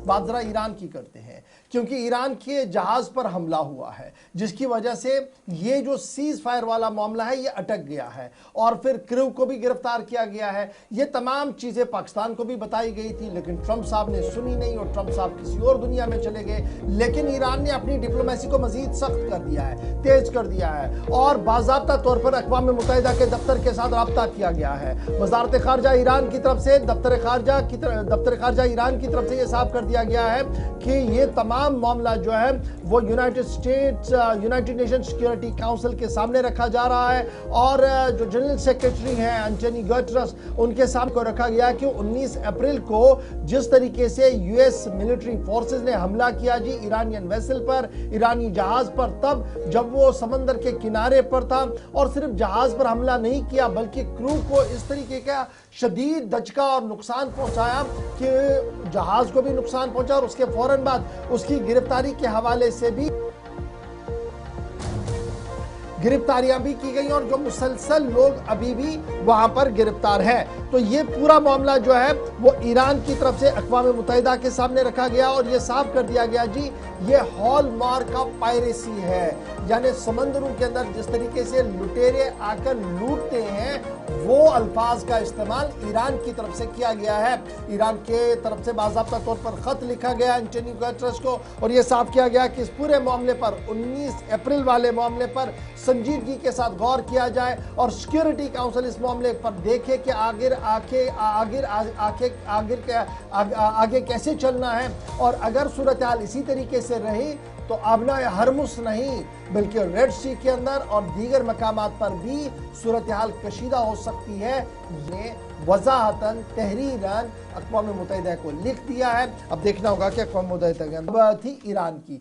बात ज़रा ईरान की करते हैं, क्योंकि ईरान के जहाज़ पर हमला हुआ है जिसकी वजह से ये जो सीज़ फायर वाला मामला है ये अटक गया है और फिर क्रू को भी गिरफ्तार किया गया है। ये तमाम चीज़ें पाकिस्तान को भी बताई गई थी, लेकिन ट्रंप साहब ने सुनी नहीं और ट्रंप साहब किसी और दुनिया में चले गए। लेकिन ईरान ने अपनी डिप्लोमेसी को मज़ीद सख्त कर दिया है, तेज़ कर दिया है और बाज़ाब्ता तौर पर अक़वाम मुत्तहिदा के दफ्तर के साथ राब्ता किया गया है। वज़ारत ख़ारजा ईरान की तरफ से दफ्तर ख़ारजा ईरान की तरफ से ये साफ कर दिया गया है कि ये तमाम मामला जो है वो यूनाइटेड नेशन सिक्योरिटी काउंसिल के सामने रखा जा रहा है और जो जनरल सेक्रेटरी हैं एंटोनियो गुटेरेस उनके सामने को रखा गया कि 19 अप्रैल को जिस तरीके से यूएस मिलिट्री फोर्सेस ने हमला किया जी ईरानियन वेसल पर, ईरानी जहाज पर, तब जब वो समंदर के किनारे पर था और सिर्फ जहाज पर हमला नहीं किया बल्कि क्रू को इस तरीके का शदीद दचका और नुकसान पहुंचाया कि जहाज को भी नुकसान पहुंचा और उसके फौरन बाद उसकी गिरफ्तारी के हवाले से भी गिरफ्तारियां भी की गई और जो मुसलसल लोग अभी भी वहां पर गिरफ्तार हैं। तो ये पूरा मामला जो है वो ईरान की तरफ से अक़वाम मुत्तहिदा के सामने रखा गया और ये साफ कर दिया गया जी ये हॉलमार्क ऑफ पायरेसी है, यानी समंदरों के अंदर जिस तरीके से लुटेरे आकर लूटते हैं वो अल्फाज का इस्तेमाल ईरान की तरफ से किया गया है। ईरान के तरफ से बाज़ाब्ता तौर पर ख़त लिखा गया एंटोनियो गुटेरेस को और ये साफ किया गया कि इस पूरे मामले पर 19 अप्रैल वाले मामले पर संजीदगी के साथ गौर किया जाए और सिक्योरिटी काउंसिल इस मामले पर देखे कि आगे कैसे चलना है और अगर सूरत हाल इसी तरीके से रही तो आबना हरमुस नहीं बल्कि रेड सी के अंदर और दीगर मकामात पर भी सूरत हाल कशीदा हो सकती है। ये वजाहतन तहरीरन अक़वाम मुत्तहिदा को लिख दिया है। अब देखना होगा कि अक़वाम मुत्तहिदा थी ईरान की